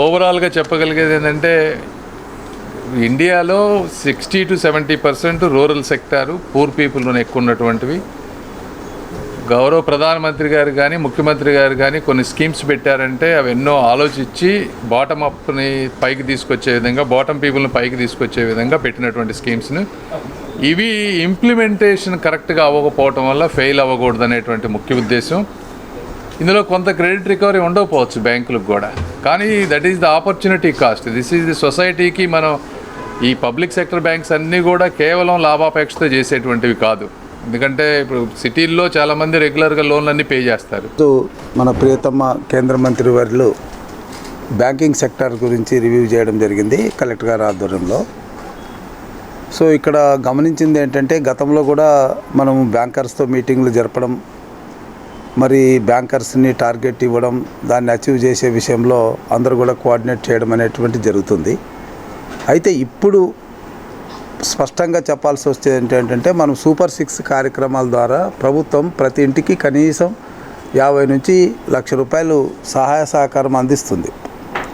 ఓవరాల్గా చెప్పగలిగేది ఏంటంటే ఇండియాలో 60 to 70% రూరల్ సెక్టారు, పూర్ పీపుల్లోనే ఎక్కువ ఉన్నటువంటివి. గౌరవ ప్రధానమంత్రి గారు కానీ ముఖ్యమంత్రి గారు కానీ కొన్ని స్కీమ్స్ పెట్టారంటే అవి ఎన్నో ఆలోచించి బాటమ్ అప్ని పైకి తీసుకొచ్చే విధంగా, బాటమ్ పీపుల్ని పైకి తీసుకొచ్చే విధంగా పెట్టినటువంటి స్కీమ్స్ని ఇవి ఇంప్లిమెంటేషన్ కరెక్ట్గా అవ్వకపోవటం వల్ల ఫెయిల్ అవ్వకూడదు అనేటువంటి ముఖ్య ఉద్దేశం. ఇందులో కొంత క్రెడిట్ రికవరీ ఉండకపోవచ్చు బ్యాంకులకు కూడా, కానీ that is the opportunity cost. This is the సొసైటీకి. మనం ఈ పబ్లిక్ సెక్టర్ బ్యాంక్స్ అన్నీ కూడా కేవలం లాభాపేక్షతో చేసేటువంటివి కాదు. ఎందుకంటే ఇప్పుడు సిటీల్లో చాలామంది రెగ్యులర్గా లోన్లన్నీ పే చేస్తారు. మన ప్రియతమ కేంద్ర మంత్రి వర్యులు బ్యాంకింగ్ సెక్టర్ గురించి రివ్యూ చేయడం జరిగింది కలెక్టర్ గారి ఆధ్వర్యంలో. సో ఇక్కడ గమనించింది ఏంటంటే గతంలో కూడా మనం బ్యాంకర్స్తో మీటింగ్లు జరపడం, మరి బ్యాంకర్స్ని టార్గెట్ ఇవ్వడం, దాన్ని అచీవ్ చేసే విషయంలో అందరూ కూడా కోఆర్డినేట్ చేయడం అనేటువంటి జరుగుతుంది. అయితే ఇప్పుడు స్పష్టంగా చెప్పాల్సి వచ్చేది ఏంటంటే మనం సూపర్ 6 కార్యక్రమాల ద్వారా ప్రభుత్వం ప్రతి ఇంటికి కనీసం 50 నుంచి 1,00,000 రూపాయలు సహాయ సహకారం అందిస్తుంది,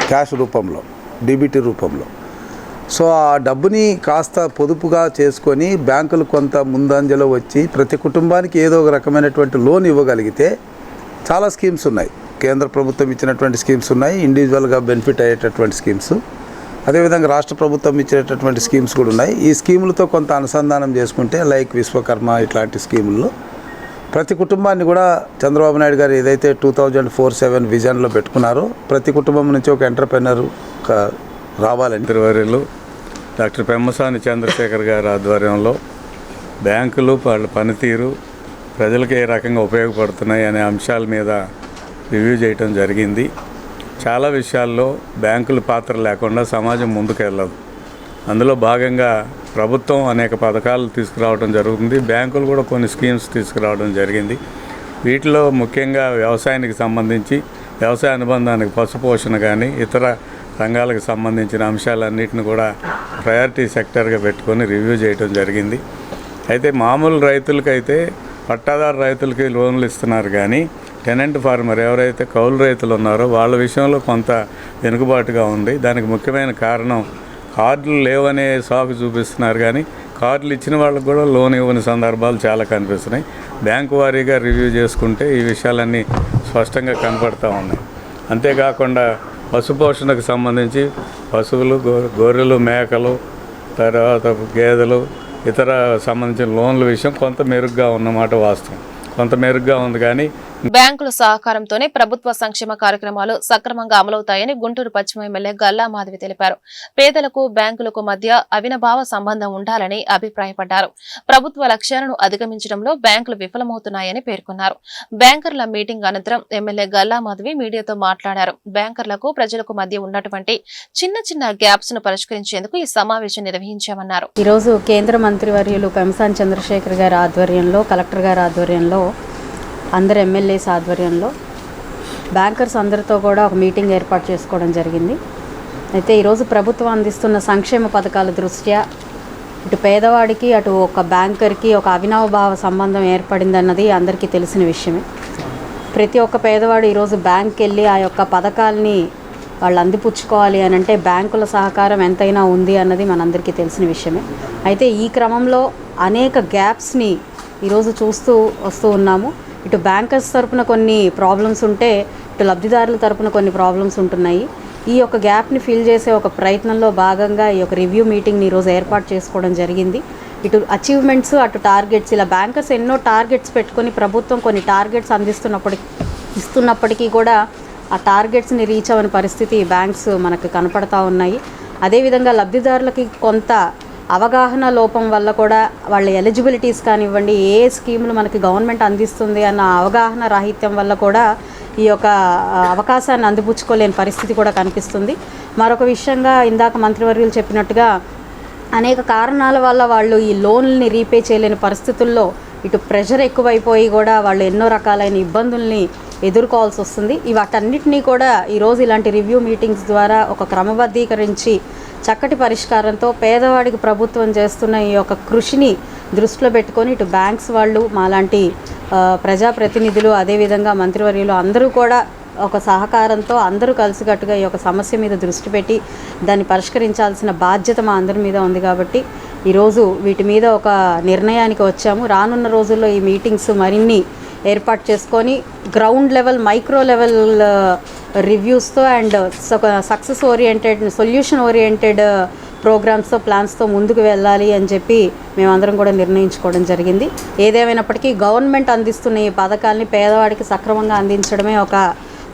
క్యాష్ రూపంలో, డీబీటీ రూపంలో. సో ఆ డబ్బుని కాస్త పొదుపుగా చేసుకొని బ్యాంకులు కొంత ముందంజలో వచ్చి ప్రతి కుటుంబానికి ఏదో ఒక రకమైనటువంటి లోన్ ఇవ్వగలిగితే చాలా స్కీమ్స్ ఉన్నాయి. కేంద్ర ప్రభుత్వం ఇచ్చినటువంటి స్కీమ్స్ ఉన్నాయి, ఇండివిజువల్గా బెనిఫిట్ అయ్యేటటువంటి స్కీమ్స్, అదేవిధంగా రాష్ట్ర ప్రభుత్వం ఇచ్చేటటువంటి స్కీమ్స్ కూడా ఉన్నాయి. ఈ స్కీములతో కొంత అనుసంధానం చేసుకుంటే లైక్ విశ్వకర్మ ఇట్లాంటి స్కీముల్లో ప్రతి కుటుంబాన్ని కూడా చంద్రబాబు నాయుడు గారు ఏదైతే 2047 విజన్లో పెట్టుకున్నారో ప్రతి కుటుంబం నుంచి ఒక ఎంటర్‌ప్రెన్యూర్ రావాలని మంత్రివర్యులు డాక్టర్ పెమ్మసాని చంద్రశేఖర్ గారి ఆధ్వర్యంలో బ్యాంకులు వాళ్ళ పనితీరు ప్రజలకు ఏ రకంగా ఉపయోగపడుతున్నాయి అనే అంశాల మీద రివ్యూ చేయడం జరిగింది. చాలా విషయాల్లో బ్యాంకుల పాత్ర లేకుండా సమాజం ముందుకు వెళ్ళదు. అందులో భాగంగా ప్రభుత్వం అనేక పథకాలు తీసుకురావడం జరుగుతుంది, బ్యాంకులు కూడా కొన్ని స్కీమ్స్ తీసుకురావడం జరిగింది. వీటిలో ముఖ్యంగా వ్యవసాయానికి సంబంధించి, వ్యవసాయ అనుబంధానికి పశుపోషణ కానీ ఇతర రంగాలకు సంబంధించిన అంశాలన్నింటిని కూడా ప్రయారిటీ సెక్టర్గా పెట్టుకొని రివ్యూ చేయడం జరిగింది. అయితే మామూలు రైతులకైతే పట్టాదారు రైతులకి లోన్లు ఇస్తున్నారు, కానీ టెనెంట్ ఫార్మర్ ఎవరైతే కౌలు రైతులు ఉన్నారో వాళ్ళ విషయంలో కొంత వెనుకబాటుగా ఉంది. దానికి ముఖ్యమైన కారణం కార్డులు లేవనే సాకు చూపిస్తున్నారు, కానీ కార్డులు ఇచ్చిన వాళ్ళకు కూడా లోన్ ఇవ్వని సందర్భాలు చాలా కనిపిస్తున్నాయి. బ్యాంకు వారీగా రివ్యూ చేసుకుంటే ఈ విషయాలన్నీ స్పష్టంగా కనపడతా ఉన్నాయి. అంతేకాకుండా పశుపోషణకు సంబంధించి పశువులు, గొర్రెలు, మేకలు, తర్వాత గేదెలు, ఇతర సంబంధించిన లోన్ల విషయం కొంత మెరుగ్గా ఉన్నమాట వాస్తవం. కొంత మెరుగ్గా ఉంది, కానీ బ్యాంకుల సహకారంతోనే ప్రభుత్వ సంక్షేమ కార్యక్రమాలు సక్రమంగా అమలవుతాయని గుంటూరు పశ్చిమ ఎమ్మెల్యే గల్లా మాధవి తెలిపారు. పేదలకు బ్యాంకులకు మధ్య అవినాభావ సంబంధం ఉండాలని అభిప్రాయపడ్డారు. ప్రభుత్వ లక్ష్యాలను అధిగమించడంలో బ్యాంకులు విఫలమవుతున్నాయని పేర్కొన్నారు. బ్యాంకర్ల మీటింగ్ అనంతరం ఎమ్మెల్యే గల్లా మాధవి మీడియాతో మాట్లాడారు. బ్యాంకర్లకు ప్రజలకు మధ్య ఉన్నటువంటి చిన్న గ్యాప్స్ ను పరిష్కరించేందుకు ఈ సమావేశం నిర్వహించామన్నారు. ఈ రోజు కేంద్ర మంత్రివర్యులు పెమ్మసాని చంద్రశేఖర్ గారి ఆధ్వర్యంలో, కలెక్టర్ గారి ఆధ్వర్యంలో, అందరు ఎమ్మెల్యేస్ ఆధ్వర్యంలో బ్యాంకర్స్ అందరితో కూడా ఒక మీటింగ్ ఏర్పాటు చేసుకోవడం జరిగింది. అయితే ఈరోజు ప్రభుత్వం అందిస్తున్న సంక్షేమ పథకాల దృష్ట్యా ఇటు పేదవాడికి అటు ఒక బ్యాంకర్కి ఒక అవినాభావ సంబంధం ఏర్పడిందన్నది అందరికీ తెలిసిన విషయమే. ప్రతి ఒక్క పేదవాడు ఈరోజు బ్యాంక్కి వెళ్ళి ఆ యొక్క పథకాలని వాళ్ళు అందిపుచ్చుకోవాలి అని అంటే బ్యాంకుల సహకారం ఎంతైనా ఉంది అన్నది మనందరికీ తెలిసిన విషయమే. అయితే ఈ క్రమంలో అనేక గ్యాప్స్ని ఈరోజు చూస్తూ వస్తూ ఉన్నాము. ఇటు బ్యాంకర్స్ తరపున కొన్ని ప్రాబ్లమ్స్ ఉంటే ఇటు లబ్ధిదారుల తరపున కొన్ని ప్రాబ్లమ్స్ ఉంటున్నాయి. ఈ యొక్క గ్యాప్ని ఫిల్ చేసే ఒక ప్రయత్నంలో భాగంగా ఈ యొక్క రివ్యూ మీటింగ్ని ఈరోజు ఏర్పాటు చేసుకోవడం జరిగింది. ఇటు అచీవ్మెంట్స్, అటు టార్గెట్స్, ఇలా బ్యాంకర్స్ ఎన్నో టార్గెట్స్ పెట్టుకొని ప్రభుత్వం కొన్ని టార్గెట్స్ ఇస్తున్నప్పటికీ కూడా ఆ టార్గెట్స్ని రీచ్ అవ్వని పరిస్థితి బ్యాంక్స్ మనకు కనపడతా ఉన్నాయి. అదేవిధంగా లబ్ధిదారులకి కొంత అవగాహన లోపం వల్ల కూడా వాళ్ళ ఎలిజిబిలిటీస్ కానివ్వండి, ఏ స్కీములు మనకి గవర్నమెంట్ అందిస్తుంది అన్న అవగాహన రాహిత్యం వల్ల కూడా ఈ యొక్క అవకాశాన్ని అందిపుచ్చుకోలేని పరిస్థితి కూడా కనిపిస్తుంది. మరొక విషయంగా ఇందాక మంత్రివర్యులు చెప్పినట్టుగా అనేక కారణాల వల్ల వాళ్ళు ఈ లోన్లని రీపే చేయలేని పరిస్థితుల్లో ఇటు ప్రెషర్ ఎక్కువైపోయి కూడా వాళ్ళు ఎన్నో రకాలైన ఇబ్బందుల్ని ఎదుర్కోవాల్సి వస్తుంది. వాటన్నిటినీ కూడా ఈరోజు ఇలాంటి రివ్యూ మీటింగ్స్ ద్వారా ఒక క్రమబద్ధీకరించి చక్కటి పరిష్కారంతో పేదవాడికి ప్రభుత్వం చేస్తున్న ఈ యొక్క కృషిని దృష్టిలో పెట్టుకొని ఇటు బ్యాంక్స్ వాళ్ళు, మాలాంటి ప్రజాప్రతినిధులు, అదేవిధంగా మంత్రివర్యులు అందరూ కూడా ఒక సహకారంతో అందరూ కలిసికట్టుగా ఈ యొక్క సమస్య మీద దృష్టి పెట్టి దాన్ని పరిష్కరించాల్సిన బాధ్యత మా అందరి మీద ఉంది. కాబట్టి ఈరోజు వీటి మీద ఒక నిర్ణయానికి వచ్చాము. రానున్న రోజుల్లో ఈ మీటింగ్స్ మరిన్ని ఏర్పాటు చేసుకొని గ్రౌండ్ లెవెల్, మైక్రో లెవెల్ రివ్యూస్తో and success oriented, solution oriented ప్రోగ్రామ్స్తో, ప్లాన్స్తో ముందుకు వెళ్ళాలి అని చెప్పి మేమందరం కూడా నిర్ణయించుకోవడం జరిగింది. ఏదేమైనప్పటికీ గవర్నమెంట్ అందిస్తున్న ఈ పథకాల్ని పేదవాడికి సక్రమంగా అందించడమే ఒక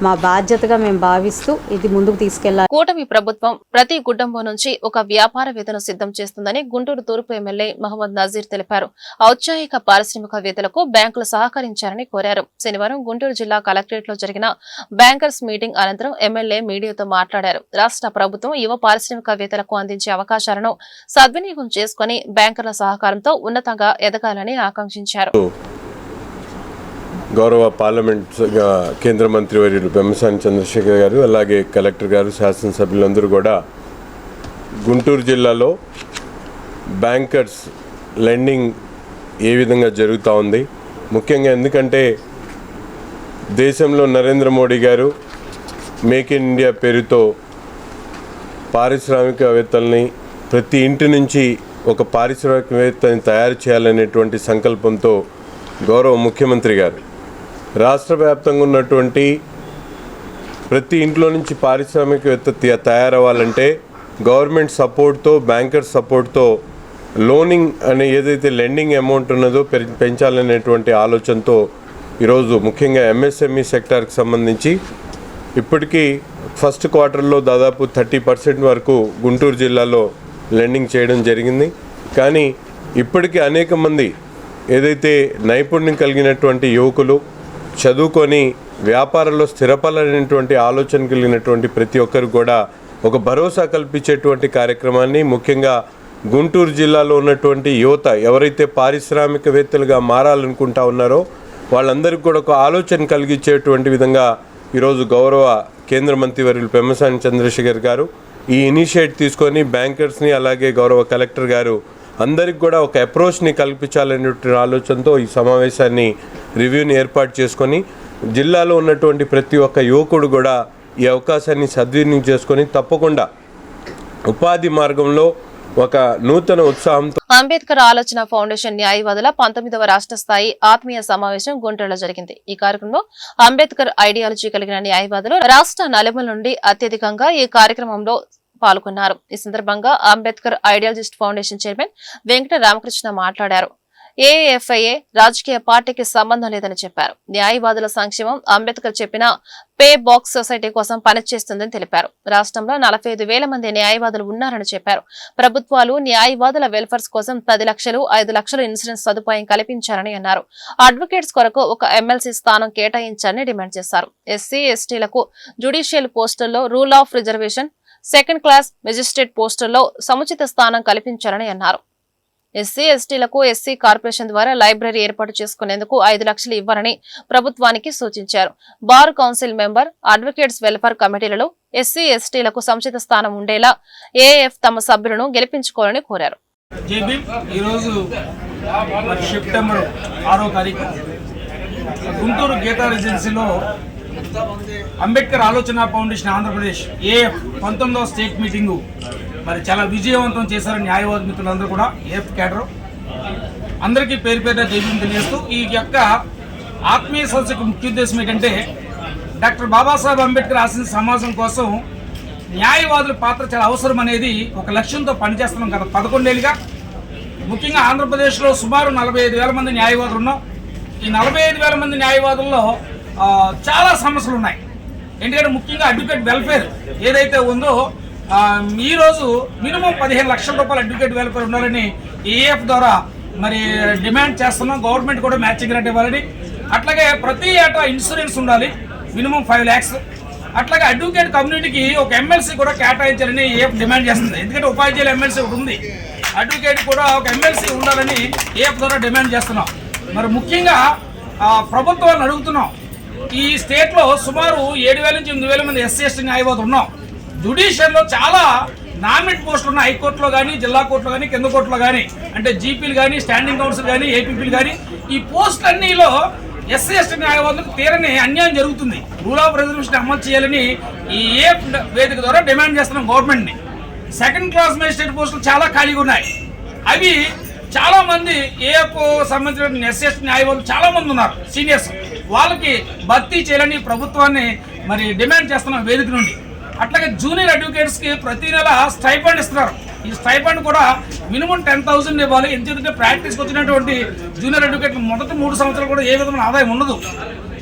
మా బాధ్యతగా మేము భావిస్తూ ఇది ముందుకు తీసుకెళ్లాలి. కూటమి ప్రభుత్వం ప్రతి కుటుంబం నుంచి ఒక వ్యాపారవేత్తను సిద్ధం చేస్తుందని గుంటూరు తూర్పు ఎమ్మెల్యే మహమ్మద్ నజీర్ తెలిపారు. ఔత్సాహిక పారిశ్రామికవేత్తలకు బ్యాంకులు సహకరించారని కోరారు. శనివారం గుంటూరు జిల్లా కలెక్టరేట్ లో జరిగిన బ్యాంకర్స్ మీటింగ్ అనంతరం ఎమ్మెల్యే మీడియాతో మాట్లాడారు. రాష్ట్ర ప్రభుత్వం యువ పారిశ్రామికవేత్తలకు అందించే అవకాశాలను సద్వినియోగం చేసుకుని బ్యాంకర్ల సహకారంతో ఉన్నతంగా ఎదగాలని ఆకాంక్షించారు. గౌరవ పార్లమెంట్ కేంద్ర మంత్రివర్యులు పెమ్మసాని చంద్రశేఖర్ గారు, అలాగే కలెక్టర్ గారు, శాసనసభ్యులందరూ కూడా గుంటూరు జిల్లాలో బ్యాంకర్స్ లెండింగ్ ఏ విధంగా జరుగుతూ ఉంది, ముఖ్యంగా ఎందుకంటే దేశంలో నరేంద్ర మోడీ గారు మేక్ ఇన్ ఇండియా పేరుతో పారిశ్రామికవేత్తల్ని ప్రతి ఇంటి నుంచి ఒక పారిశ్రామికవేత్తని తయారు చేయాలనేటువంటి సంకల్పంతో గౌరవ ముఖ్యమంత్రి గారు రాష్ట్ర వ్యాప్తంగా ఉన్నటువంటి ప్రతి ఇంట్లో నుంచి పారిశ్రామికవేత్త తయారవ్వాలంటే గవర్నమెంట్ సపోర్ట్తో, బ్యాంకర్ సపోర్ట్తో లోనింగ్ అనే ఏదైతే లెండింగ్ అమౌంట్ ఉన్నదో పెంచాలనేటువంటి ఆలోచనతో ఈరోజు ముఖ్యంగా ఎంఎస్ఎంఈ సెక్టార్కి సంబంధించి ఇప్పటికీ ఫస్ట్ క్వార్టర్లో దాదాపు 30% వరకు గుంటూరు జిల్లాలో లెండింగ్ చేయడం జరిగింది. కానీ ఇప్పటికీ అనేక మంది ఏదైతే నైపుణ్యం కలిగినటువంటి యువకులు చదువుకొని వ్యాపారంలో స్థిరపడాలనేటువంటి ఆలోచన కలిగినటువంటి ప్రతి ఒక్కరు కూడా ఒక భరోసా కల్పించేటువంటి కార్యక్రమాన్ని, ముఖ్యంగా గుంటూరు జిల్లాలో ఉన్నటువంటి యువత ఎవరైతే పారిశ్రామికవేత్తలుగా మారాలనుకుంటా ఉన్నారో వాళ్ళందరికీ కూడా ఒక ఆలోచన కలిగించేటువంటి విధంగా ఈరోజు గౌరవ కేంద్ర మంత్రివర్యులు పెమ్మసాని చంద్రశేఖర్ గారు ఈ ఇనిషియేట్ తీసుకొని బ్యాంకర్స్ని, అలాగే గౌరవ కలెక్టర్ గారు అందరికి కూడా ఒక అప్రోచ్ని కల్పించాలనే ఆలోచనతో ఈ సమావేశాన్ని రివ్యూని ఏర్పాటు చేసుకొని జిల్లాలో ఉన్నటువంటి ప్రతి ఒక్క యువకుడు కూడా ఈ అవకాశాన్ని సద్వినియోగం చేసుకొని తప్పకుండా ఉపాధి మార్గంలో ఒక నూతన ఉత్సాహంతో. అంబేద్కర్ ఆలోచన ఫౌండేషన్ న్యాయవాదుల 19వ రాష్ట్ర స్థాయి ఆత్మీయ సమావేశం గుంటూరులో జరిగింది. ఈ కార్యక్రమంలో అంబేద్కర్ ఐడియాలజీ కలిగిన న్యాయవాదులు రాష్ట్ర నలుమూల నుండి అత్యధికంగా ఈ కార్యక్రమంలో పాల్గొన్నారు. ఈ సందర్భంగా Ambedkar ideologist foundation chairman Venkata Ramakrishna మాట్లాడారు. ఏఎఫ్ఐఏ రాజకీయ పార్టీకి సంబంధం లేదని చెప్పారు. న్యాయవాదుల సంక్షేమం అంబేద్కర్ చెప్పిన పే బాక్స్ సొసైటీ కోసం పనిచేస్తుందని తెలిపారు. రాష్ట్రంలో 45,000 మంది న్యాయవాదులు ఉన్నారని చెప్పారు. ప్రభుత్వాలు న్యాయవాదుల వెల్ఫేర్స్ కోసం 10 లక్షలు, 5 లక్షలు ఇన్సూరెన్స్ సదుపాయం కల్పించారని అన్నారు. అడ్వకేట్స్ కొరకు ఒక ఎమ్మెల్సీ స్థానం కేటాయించాలని డిమాండ్ చేశారు. ఎస్సీ ఎస్టీలకు జ్యుడిషియల్ పోస్టుల్లో rule of reservation, second class magistrate పోస్టుల్లో సముచిత స్థానం కల్పించాలని అన్నారు. ఎస్సీ ఎస్టీలకు ఎస్సీ కార్పొరేషన్ ద్వారా లైబ్రరీ ఏర్పాటు చేసుకునేందుకు 5 లక్షలు ఇవ్వాలని ప్రభుత్వానికి సూచించారు. Bar council member, advocates welfare కమిటీలలో ఎస్సీ ఎస్టీలకు సముచిత స్థానం ఉండేలా ఏఎఫ్ తమ సభ్యులను గెలిపించుకోవాలని కోరారు. ఈరోజు సెప్టెంబర్ 6వ తారీఖు గుంటూరు గీతా రెసిడెన్సీలో అంబేద్కర్ ఆలోచన ఫౌండేషన్ ఆంధ్రప్రదేశ్ ఏఎఫ్ 19వ స్టేట్ మీటింగు మరి చాలా విజయవంతం చేశారు న్యాయవాద మిత్రులందరూ కూడా. ఏఎఫ్ క్యాడర్ అందరికీ పేరు పేరున జైబీం తెలియజేస్తూ ఈ యొక్క ఆత్మీయ సదస్సుకు ముఖ్య ఉద్దేశం ఏంటంటే డాక్టర్ బాబాసాహెబ్ అంబేద్కర్ ఆశించిన సమాజం కోసం న్యాయవాదుల పాత్ర చాలా అవసరం అనేది ఒక లక్ష్యంతో పనిచేస్తున్నాం గత 11 ఏళ్ళుగా. ముఖ్యంగా ఆంధ్రప్రదేశ్లో సుమారు 45,000 మంది న్యాయవాదులు ఉన్నాం. ఈ 45,000 మంది న్యాయవాదుల్లో చాలా సమస్యలు ఉన్నాయి. ఎందుకంటే ముఖ్యంగా అడ్వకేట్ వెల్ఫేర్ ఏదైతే ఉందో ఈరోజు మినిమం 15 లక్షల రూపాయలు అడ్వకేట్ వెల్ఫేర్ ఉండాలని ఏఎఫ్ ద్వారా మరి డిమాండ్ చేస్తున్నాం. గవర్నమెంట్ కూడా మ్యాచింగ్ రేట్ ఇవ్వాలని, అట్లాగే ప్రతి ఏటా ఇన్సూరెన్స్ ఉండాలి మినిమం 5 lakhs. అట్లాగే అడ్వకేట్ కమ్యూనిటీకి ఒక ఎమ్మెల్సీ కూడా కేటాయించాలని ఏఎఫ్ డిమాండ్ చేస్తుంది. ఎందుకంటే ఉపాధ్యాయుల ఎమ్మెల్సీ ఒకటి ఉంది, అడ్వకేట్ కూడా ఒక ఎమ్మెల్సీ ఉండాలని ఏఎఫ్ ద్వారా డిమాండ్ చేస్తున్నాం. మరి ముఖ్యంగా ప్రభుత్వాన్ని అడుగుతున్నాం, ఈ స్టేట్లో సుమారు 7,000 నుంచి 8,000 మంది ఎస్సీ ఎస్టీ న్యాయవాదులు ఉన్నాం. జ్యుడిషియల్లో చాలా నామినేట్ పోస్టులు ఉన్నాయి, హైకోర్టులో కానీ, జిల్లా కోర్టులో కానీ, కింద కోర్టులో కానీ, అంటే జీపీలు కానీ, స్టాండింగ్ కౌన్సిల్ కానీ, ఏపీపీలు కానీ. ఈ పోస్టులన్నీలో ఎస్సీ ఎస్టీ న్యాయవాదులకు తీరని అన్యాయం జరుగుతుంది. రూల్ ఆఫ్ రిజర్వేషన్ అమలు చేయాలని ఈ ఏఎఫ్ వేదిక ద్వారా డిమాండ్ చేస్తున్నాం గవర్నమెంట్ని. సెకండ్ క్లాస్ మేజిస్ట్రేట్ పోస్టులు చాలా ఖాళీగా ఉన్నాయి. అవి చాలా మంది ఏఎఫ్ సంబంధించిన ఎస్సీ ఎస్టీ న్యాయవాదులు చాలా మంది ఉన్నారు సీనియర్స్, వాళ్ళకి భర్తీ చేయాలని ప్రభుత్వాన్ని మరి డిమాండ్ చేస్తున్నాం వేదిక నుండి. అట్లాగే జూనియర్ అడ్వకేట్స్కి ప్రతి నెల స్టైఫండ్ ఇస్తున్నారు. ఈ స్టైఫండ్ కూడా మినిమం 10,000 ఇవ్వాలి. ఎందుకంటే ప్రాక్టీస్కి వచ్చినటువంటి జూనియర్ అడ్వకేట్లు మొదటి 3 సంవత్సరాలు కూడా ఏ విధమైన ఆదాయం ఉండదు.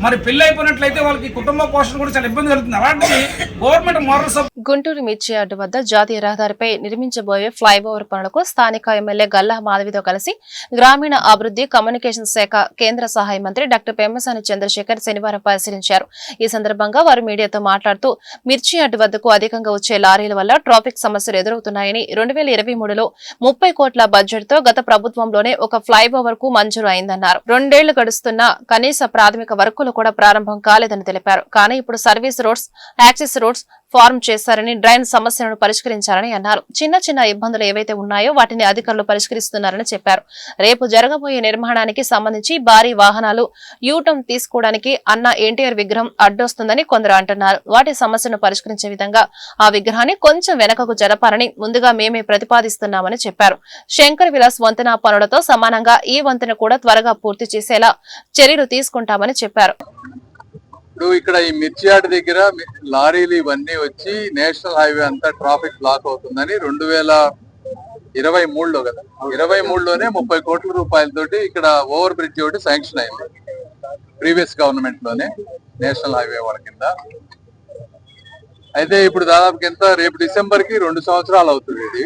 మరి పెళ్లి అయిపోయినట్లయితే వాళ్ళకి కుటుంబ పోషణ కూడా చాలా ఇబ్బంది కలుగుతుంది. అలాంటిది గవర్నమెంట్ మోరల్ గుంటూరు మిర్చి అడ్డు వద్ద జాతీయ రహదారిపై నిర్మించబోయే ఫ్లైఓవర్ పనులకు స్థానిక ఎమ్మెల్యే గల్లా మాధవితో కలిసి గ్రామీణ అభివృద్ధి కమ్యూనికేషన్ శాఖ కేంద్ర సహాయ మంత్రి డాక్టర్ పెమ్మసాని చంద్రశేఖర్ శనివారం పరిశీలించారు. ఈ సందర్భంగా వారు మీడియాతో మాట్లాడుతూ మిర్చి అడ్డు వద్దకు అధికంగా వచ్చే లారీల వల్ల ట్రాఫిక్ సమస్యలు ఎదురవుతున్నాయని 2023లో 30 కోట్ల బడ్జెట్ తో గత ప్రభుత్వంలోనే ఒక ఫ్లైఓవర్ కు మంజూరు అయిందన్నారు. 2 ఏళ్లు గడుస్తున్నా కనీస ప్రాథమిక వర్కులు కూడా ప్రారంభం కాలేదని తెలిపారు. కానీ ఇప్పుడు service roads, access roads form చేశారని, డ్రైన్ సమస్యలను పరిష్కరించారని అన్నారు. చిన్న చిన్న ఇబ్బందులు ఏవైతే ఉన్నాయో వాటిని అధికారులు పరిష్కరిస్తున్నారని చెప్పారు. రేపు జరగబోయే నిర్మాణానికి సంబంధించి భారీ వాహనాలు యూటర్న్ తీసుకోవడానికి అన్న ఎన్టీఆర్ విగ్రహం అడ్డొస్తుందని కొందరు అంటున్నారు. వాటి సమస్యను పరిష్కరించే విధంగా ఆ విగ్రహాన్ని కొంచెం వెనకకు జరపాలని ముందుగా మేమే ప్రతిపాదిస్తున్నామని చెప్పారు. శంకర్ విలాస్ వంతెన పనులతో సమానంగా ఈ వంతెన కూడా త్వరగా పూర్తి చేసేలా చర్యలు తీసుకుంటామని చెప్పారు. ఇప్పుడు ఇక్కడ ఈ మిర్చియాడ్ దగ్గర లారీలు ఇవన్నీ వచ్చి నేషనల్ హైవే అంతా ట్రాఫిక్ బ్లాక్ అవుతుందని 2023లో కదా, 23లోనే 30 కోట్ల రూపాయలతోటి ఇక్కడ ఓవర్ బ్రిడ్జ్ ఒకటి శాంక్షన్ అయింది ప్రీవియస్ గవర్నమెంట్ లోనే, నేషనల్ హైవే వాళ్ళ కింద. అయితే ఇప్పుడు దాదాపు కింద రేపు డిసెంబర్ కి 2 సంవత్సరాలు అవుతుంది.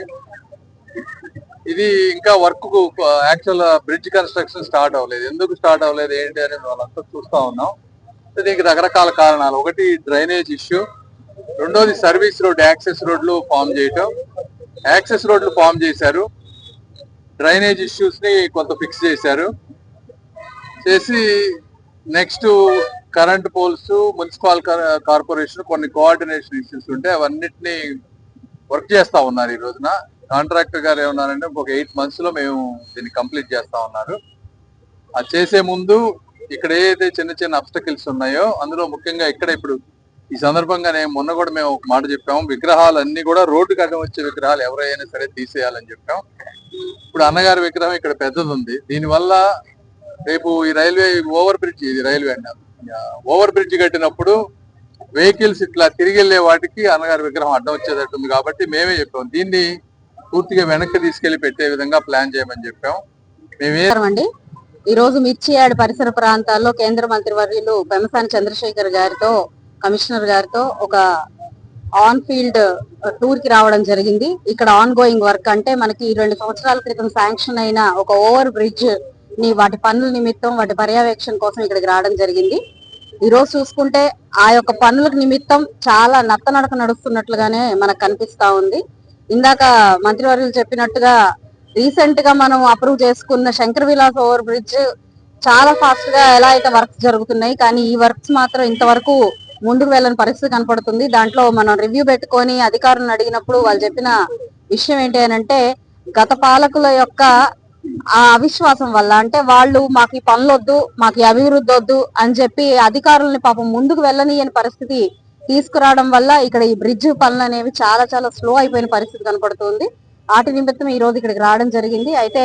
ఇది ఇంకా work actual bridge construction start అవ్వలేదు. ఎందుకు స్టార్ట్ అవ్వలేదు ఏంటి అనేది వాళ్ళంతా చూస్తా ఉన్నాం. దీనికి రకరకాల కారణాలు. ఒకటి డ్రైనేజ్ ఇష్యూ, రెండోది సర్వీస్ రోడ్, యాక్సెస్ రోడ్లు ఫామ్ చేయటం. యాక్సెస్ రోడ్లు ఫామ్ చేశారు, డ్రైనేజ్ ఇష్యూస్ ని కొంత ఫిక్స్ చేశారు. చేసి next current poles, municipal corporation కొన్ని కోఆర్డినేషన్ ఇష్యూస్ ఉంటే అవన్నిటిని వర్క్ చేస్తా ఉన్నారు. ఈ రోజున కాంట్రాక్టర్ గారు ఏమన్నారంటే ఒక 8 months లో మేము దీన్ని కంప్లీట్ చేస్తా ఉన్నారు. అది చేసే ముందు ఇక్కడ ఏదైతే చిన్న చిన్న అబ్స్టకిల్స్ ఉన్నాయో అందులో ముఖ్యంగా ఇక్కడ ఇప్పుడు ఈ సందర్భంగా మొన్న కూడా మేము ఒక మాట చెప్పాము, విగ్రహాలన్నీ కూడా రోడ్డుకి అడ్డం వచ్చే విగ్రహాలు ఎవరైనా సరే తీసేయాలని చెప్పాం. ఇప్పుడు అన్నగారి విగ్రహం ఇక్కడ పెద్దది ఉంది. దీనివల్ల రేపు ఈ రైల్వే ఓవర్ బ్రిడ్జ్, ఇది రైల్వే ఓవర్ బ్రిడ్జ్ కట్టినప్పుడు వెహికల్స్ ఇట్లా తిరిగి వెళ్లే వాటికి అన్నగారి విగ్రహం అడ్డం వచ్చేటట్టుంది. కాబట్టి మేమే చెప్పాం దీన్ని పూర్తిగా వెనక్కి తీసుకెళ్లి పెట్టే విధంగా ప్లాన్ చేయమని చెప్పాం. మేమే ఈ రోజు మిర్చియాడ్ పరిసర ప్రాంతాల్లో కేంద్ర మంత్రివర్యులు పెమ్మసాని చంద్రశేఖర్ గారితో, కమిషనర్ గారితో ఒక ఆన్ ఫీల్డ్ టూర్ కి రావడం జరిగింది. ఇక్కడ ఆన్ గోయింగ్ వర్క్ అంటే మనకి 2 సంవత్సరాల క్రితం శాంక్షన్ అయిన ఒక ఓవర్ బ్రిడ్జ్ ని వాటి పనుల నిమిత్తం, వాటి పర్యవేక్షణ కోసం ఇక్కడికి రావడం జరిగింది. ఈ రోజు చూసుకుంటే ఆ యొక్క పనుల నిమిత్తం చాలా నత్తనడక నడుస్తున్నట్లుగానే మనకు కనిపిస్తా ఉంది. ఇందాక మంత్రివర్యులు చెప్పినట్టుగా రీసెంట్ గా మనం అప్రూవ్ చేసుకున్న శంకర్ విలాస్ ఓవర్ బ్రిడ్జ్ చాలా ఫాస్ట్ గా ఎలా అయితే వర్క్స్ జరుగుతున్నాయి, కానీ ఈ వర్క్స్ మాత్రం ఇంతవరకు ముందుకు వెళ్ళని పరిస్థితి కనపడుతుంది. దాంట్లో మనం రివ్యూ పెట్టుకొని అధికారులను అడిగినప్పుడు వాళ్ళు చెప్పిన విషయం ఏంటి అంటే గత పాలకుల యొక్క ఆ అవిశ్వాసం వల్ల, అంటే వాళ్ళు మాకు ఈ పనులు వద్దు, మాకు ఈ అభివృద్ధి వద్దు అని చెప్పి అధికారులని పాపం ముందుకు వెళ్ళనీయని పరిస్థితి తీసుకురావడం వల్ల ఇక్కడ ఈ బ్రిడ్జ్ పనులు అనేవి చాలా చాలా స్లో అయిపోయిన పరిస్థితి కనపడుతుంది. వాటి నిమిత్తం ఈ రోజు ఇక్కడికి రావడం జరిగింది. అయితే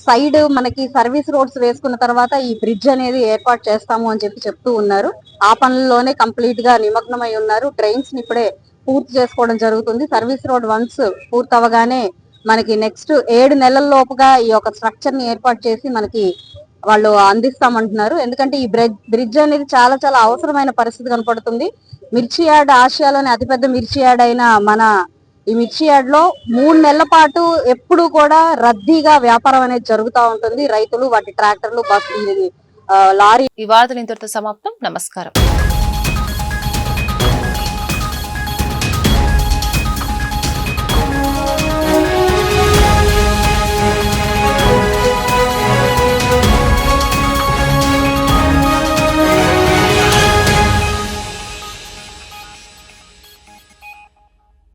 సైడ్ మనకి సర్వీస్ రోడ్స్ వేసుకున్న తర్వాత ఈ బ్రిడ్జ్ అనేది ఏర్పాటు చేస్తాము అని చెప్తూ ఉన్నారు. ఆ పనుల్లోనే కంప్లీట్ గా నిమగ్నమై ఉన్నారు. డ్రైన్స్ ని ఇప్పుడే పూర్తి చేసుకోవడం జరుగుతుంది. సర్వీస్ రోడ్ వన్స్ పూర్తి అవగానే మనకి నెక్స్ట్ 7 నెలల లోపుగా ఈ యొక్క స్ట్రక్చర్ ని ఏర్పాటు చేసి మనకి వాళ్ళు అందిస్తామంటున్నారు. ఎందుకంటే ఈ బ్రిడ్జ్ అనేది చాలా చాలా అవసరమైన పరిస్థితి కనపడుతుంది. మిర్చి యార్డ్ ఆసియాలోని అతిపెద్ద మిర్చి యార్డ్ అయిన మన ఈ మిర్చి యార్డ్ లో 3 నెలల పాటు ఎప్పుడు కూడా రద్దీగా వ్యాపారం అనేది జరుగుతూ ఉంటుంది. రైతులు, వాటి ట్రాక్టర్లు, బస్సు, లారీ. ఈ వార్తలు ఇంతటితో సమాప్తం. నమస్కారం.